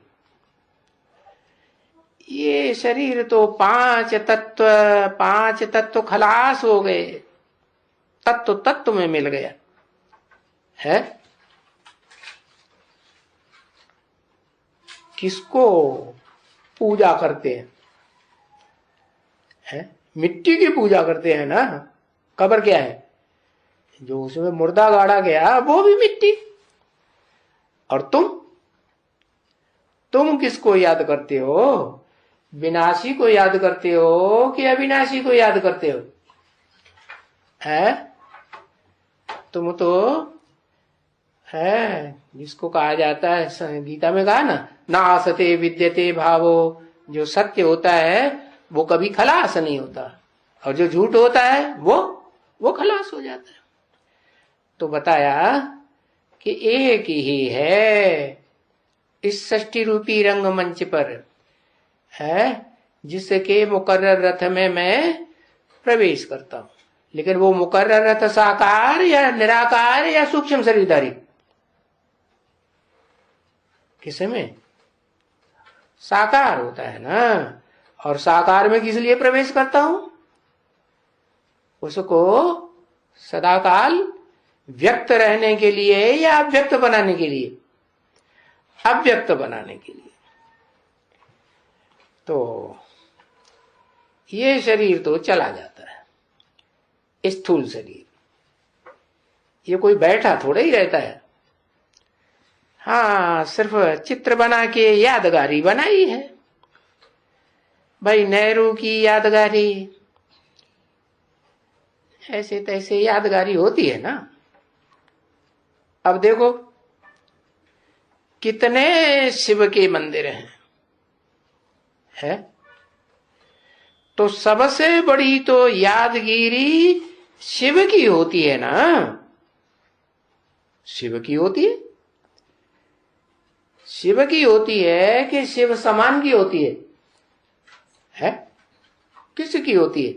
ये शरीर तो पांच तत्व खलास हो गए, तत्व में मिल गया है। किसको पूजा करते हैं? मिट्टी की पूजा करते हैं ना। कब्र क्या है? जो उसमें मुर्दा गाड़ा गया वो भी मिट्टी। और तुम किसको याद करते हो? विनाशी को याद करते हो कि अविनाशी को याद करते हो? है तुम तो है जिसको कहा जाता है, गीता में कहा ना आसते विद्यते भावो। जो सत्य होता है वो कभी खलास नहीं होता, और जो झूठ होता है वो खलास हो जाता है। तो बताया कि एक ही है इस सृष्टि रूपी रंगमंच पर है जिसके मुकर्रर रथ में मैं प्रवेश करता हूं। लेकिन वो मुकर्रर रथ साकार या निराकार या सूक्ष्म शरीरधारी? किसमें? साकार होता है ना। और साकार में किस लिए प्रवेश करता हूं? उसको सदाकाल व्यक्त रहने के लिए या अव्यक्त बनाने के लिए? अव्यक्त बनाने के लिए। तो ये शरीर तो चला जाता है, स्थूल शरीर। ये कोई बैठा थोड़ा ही रहता है। हाँ, सिर्फ चित्र बना के यादगारी बनाई है भाई, नेहरू की यादगारी। ऐसे तैसे यादगारी होती है ना। अब देखो कितने शिव के मंदिर हैं? तो सबसे बड़ी तो यादगिरी शिव की होती है ना। शिव की होती है। शिव की होती है कि शिव समान की होती है? किसकी होती है?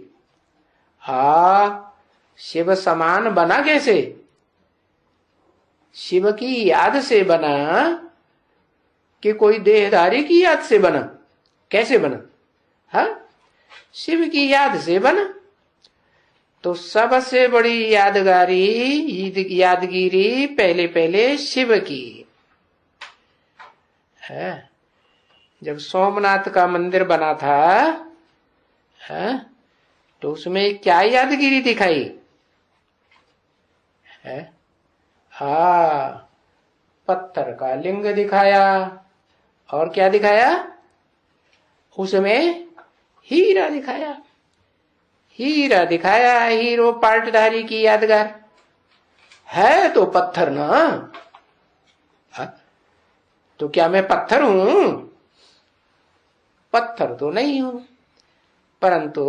हाँ, शिव समान बना कैसे? शिव की याद से बना कि कोई देहधारी की याद से बना? कैसे बना? हाँ, शिव की याद से बना। तो सबसे बड़ी यादगिरी पहले पहले शिव की है। जब सोमनाथ का मंदिर बना था है, तो उसमें क्या यादगिरी दिखाई है? हाँ, पत्थर का लिंग दिखाया। और क्या दिखाया? उसमें हीरा दिखाया। हीरा दिखाया, हीरो पार्टधारी की यादगार है। तो पत्थर ना। हाँ? तो क्या मैं पत्थर हूं? पत्थर तो नहीं हूं, परंतु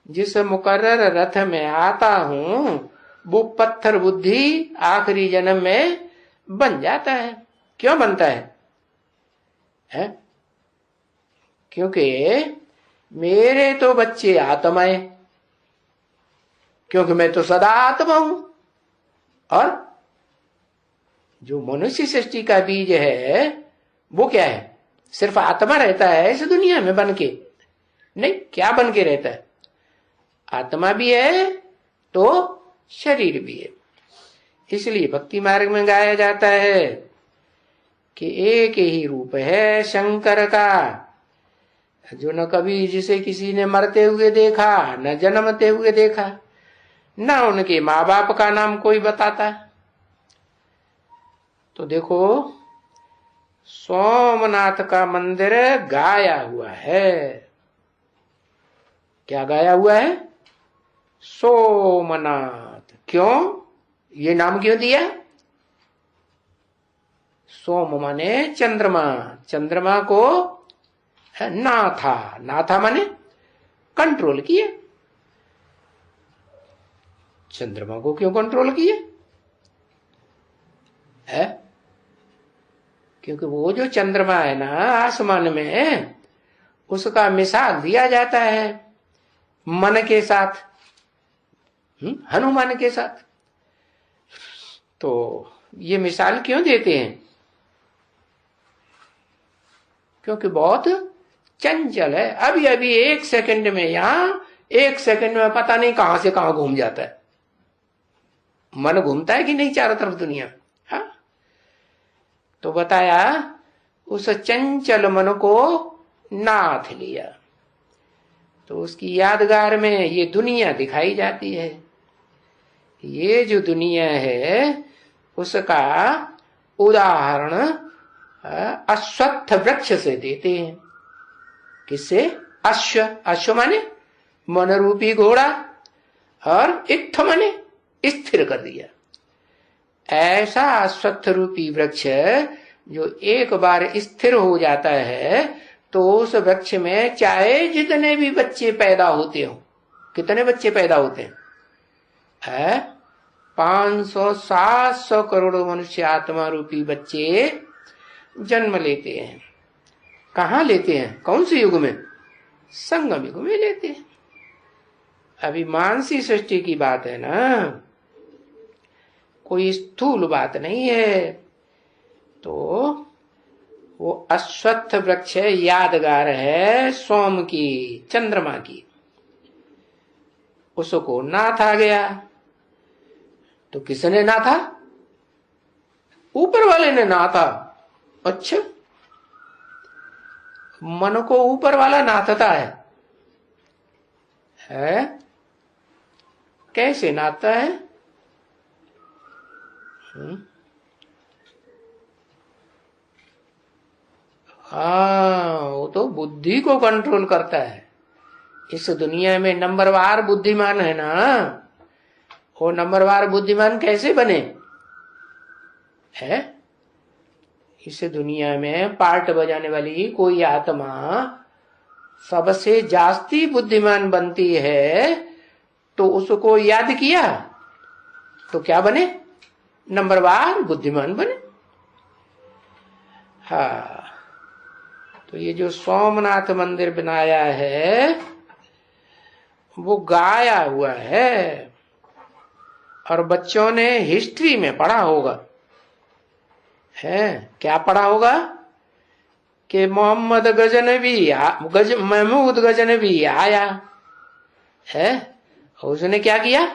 जिस मुकर्रर रथ में आता हूं वो पत्थर बुद्धि आखिरी जन्म में बन जाता है। क्यों बनता है? क्योंकि मेरे तो बच्चे आत्माएं, क्योंकि मैं तो सदा आत्मा हूं। और जो मनुष्य सृष्टि का बीज है वो क्या है? सिर्फ आत्मा रहता है इस दुनिया में बन के? नहीं, क्या बन के रहता है? आत्मा भी है तो शरीर भी है। इसलिए भक्ति मार्ग में गाया जाता है कि एक ही रूप है शंकर का, जो न कभी जिसे किसी ने मरते हुए देखा, न जन्मते हुए देखा, न उनके माँ बाप का नाम कोई बताता। तो देखो सोमनाथ का मंदिर गाया हुआ है। क्या गाया हुआ है? सोमनाथ। क्यों ये नाम क्यों दिया? सोम माने चंद्रमा, चंद्रमा को नाथा, नाथा माने कंट्रोल किए। चंद्रमा को क्यों कंट्रोल किए? है क्योंकि वो जो चंद्रमा है ना आसमान में, उसका मिसाल दिया जाता है मन के साथ, हनुमान के साथ। तो ये मिसाल क्यों देते हैं? क्योंकि बहुत चंचल है। अभी अभी एक सेकंड में, यहां एक सेकंड में पता नहीं कहां से कहां घूम जाता है। मन घूमता है कि नहीं चारों तरफ दुनिया? हाँ, तो बताया उस चंचल मन को नाथ लिया। तो उसकी यादगार में ये दुनिया दिखाई जाती है। ये जो दुनिया है उसका उदाहरण अश्वत्थ वृक्ष से देते हैं। किससे? अश्व माने मन रूपी घोड़ा, और इत्थ माने स्थिर कर दिया। ऐसा अश्वत्थ रूपी वृक्ष जो एक बार स्थिर हो जाता है तो उस वृक्ष में चाहे जितने भी बच्चे पैदा होते हो, कितने बच्चे पैदा होते हैं? 500-700 करोड़ मनुष्य आत्मा रूपी बच्चे जन्म लेते हैं। कहाँ लेते हैं? कौन से युग में? संगम युग में लेते हैं। अभी मानसी सृष्टि की बात है ना, कोई स्थूल बात नहीं है। तो वो अश्वत्थ वृक्ष यादगार है सोम की, चंद्रमा की। उसको नाथा गया। तो किसने नाथा? ऊपर वाले ने नाथा। अच्छा, मन को ऊपर वाला नाथता है? कैसे नाथता है? वो तो बुद्धि को कंट्रोल करता है। इस दुनिया में नंबरवार बुद्धिमान है ना, वो नंबरवार बुद्धिमान कैसे बने? है इस दुनिया में पार्ट बजाने वाली कोई आत्मा सबसे जास्ती बुद्धिमान बनती है तो उसको याद किया तो क्या बने? नंबरवार बुद्धिमान बने। हाँ, तो ये जो सोमनाथ मंदिर बनाया है वो गाया हुआ है, और बच्चों ने हिस्ट्री में पढ़ा होगा। है क्या पढ़ा होगा? कि मोहम्मद महमूद गजनवी आया है, उसने क्या किया?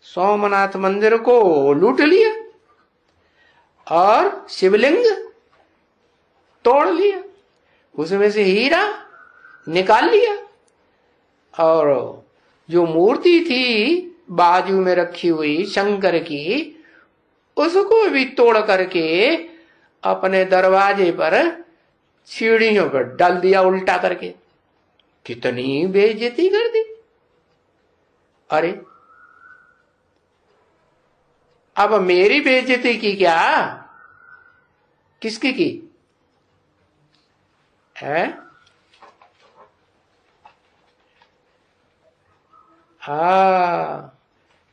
सोमनाथ मंदिर को लूट लिया और शिवलिंग तोड़ लिया, उसमें से हीरा निकाल लिया, और जो मूर्ति थी बाजू में रखी हुई शंकर की, उसको भी तोड़ करके अपने दरवाजे पर सीढ़ियों पर डाल दिया उल्टा करके। कितनी बेइज्जती कर दी। अरे अब मेरी बेइज्जती की क्या? किसकी की है? हाँ,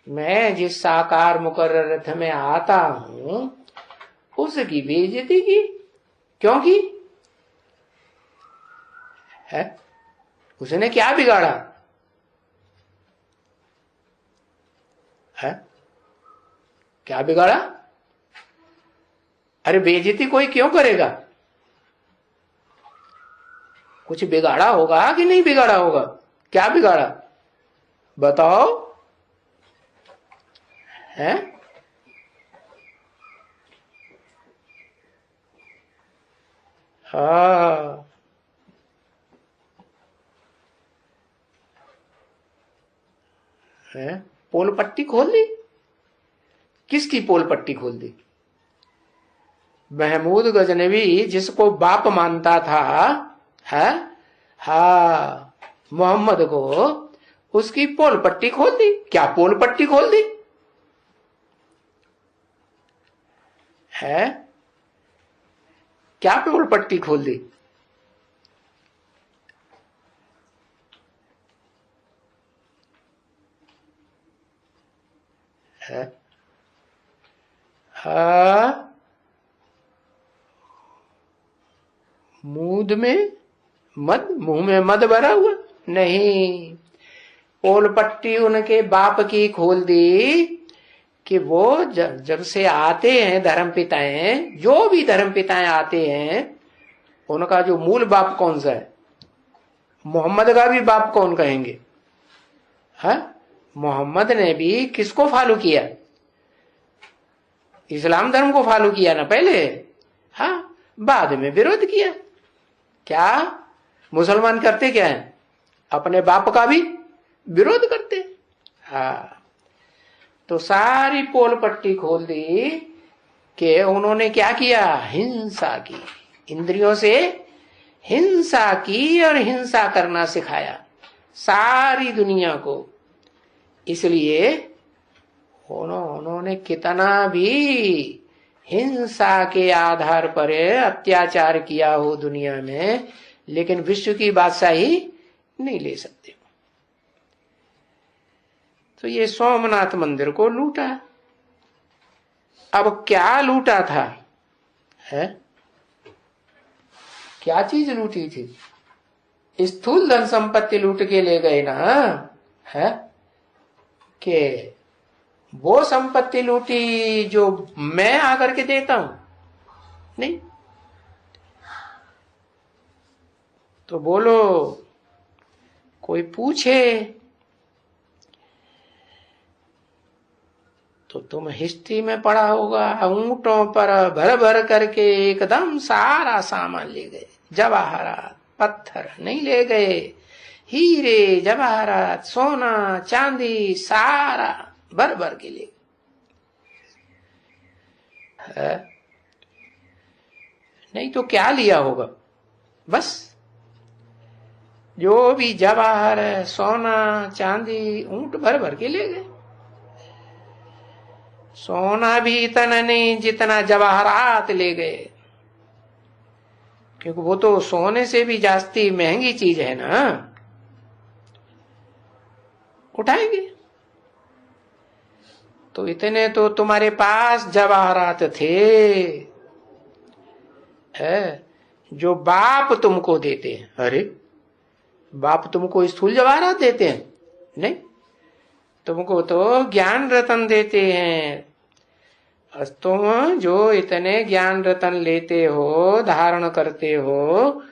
मैं जिस साकार मुकर्रर रथ में आता हूं उसकी बेइज्जती की। क्यों की? है उसने क्या बिगाड़ा? है क्या बिगाड़ा? अरे बेइज्जती कोई क्यों करेगा? कुछ बिगाड़ा होगा कि नहीं बिगाड़ा होगा? क्या बिगाड़ा बताओ? है हाँ, है पोल पट्टी खोल दी। किसकी पोल पट्टी खोल दी? महमूद गजनवी जिसको बाप मानता था, है हाँ, मोहम्मद को, उसकी पोल पट्टी खोल दी। क्या पोल पट्टी खोल दी? है क्या पोल पट्टी खोल दी? है हाँ, मुंह में मद भरा हुआ नहीं। पोल पट्टी उनके बाप की खोल दी कि वो जब से आते हैं धर्म पिताएं, जो भी धर्म पिताएं आते हैं, उनका जो मूल बाप कौन सा है? मोहम्मद का भी बाप कौन कहेंगे? हाँ, मोहम्मद ने भी किसको फॉलो किया? इस्लाम धर्म को फॉलो किया ना पहले। हाँ, बाद में विरोध किया। क्या मुसलमान करते क्या है? अपने बाप का भी विरोध करते। हाँ, तो सारी पोल पट्टी खोल दी कि उन्होंने क्या किया? हिंसा की, इंद्रियों से हिंसा की और हिंसा करना सिखाया सारी दुनिया को। इसलिए उन्होंने कितना भी हिंसा के आधार पर अत्याचार किया हो दुनिया में, लेकिन विश्व की बादशाही नहीं ले सकते। तो ये सोमनाथ मंदिर को लूटा। अब क्या लूटा था? है क्या चीज लूटी थी? स्थूल धन संपत्ति लूट के ले गए ना, है कि वो संपत्ति लूटी जो मैं आकर के देता हूं? नहीं। तो बोलो, कोई पूछे तो तुम हिस्ट्री में पढ़ा होगा, ऊंटों पर भर भर करके एकदम सारा सामान ले गए। जवाहरात, पत्थर नहीं ले गए, हीरे जवाहरात, सोना चांदी सारा भर भर के ले गए। नहीं तो क्या लिया होगा? बस जो भी जवाहर है, सोना चांदी, ऊंट भर भर के ले गए। सोना भी इतना नहीं जितना जवाहरात ले गए, क्योंकि वो तो सोने से भी जास्ती महंगी चीज है ना। उठाएंगे तो इतने तो तुम्हारे पास जवाहरात थे, है जो बाप तुमको देते हैं। अरे बाप तुमको स्थूल जवाहरात देते हैं? नहीं, तुमको तो ज्ञान रतन देते हैं। तुम जो इतने ज्ञान रतन लेते हो, धारण करते हो,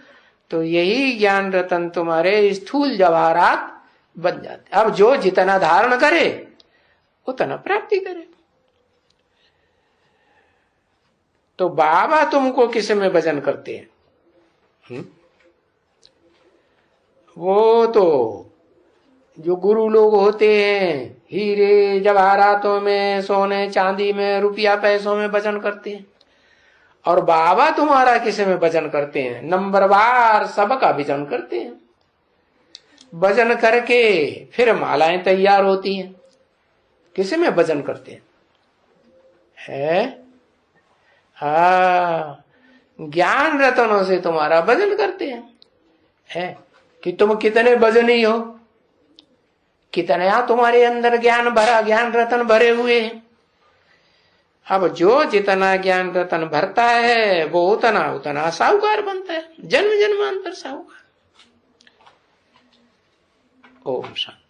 तो यही ज्ञान रतन तुम्हारे स्थूल जवाहरात बन जाते। अब जो जितना धारण करे उतना प्राप्ति करे। तो बाबा तुमको किस में वजन करते हैं? वो तो जो गुरु लोग होते हैं, हीरे जवाहरातों में, सोने चांदी में, रुपया पैसों में वजन करते हैं। और बाबा तुम्हारा किसे में वजन करते हैं? नंबरवार सबका वजन करते हैं। वजन करके फिर मालाएं तैयार होती हैं। किसे में वजन करते हैं? हाँ, ज्ञान रतनों से तुम्हारा वजन करते हैं। है कि तुम कितने वजनी हो, कितना तुम्हारे अंदर ज्ञान भरा, ज्ञान रतन भरे हुए हैं। अब जो जितना ज्ञान रतन भरता है वो उतना उतना साहूकार बनता है, जन्म जन्मांतर साहूकार। ओम शांति।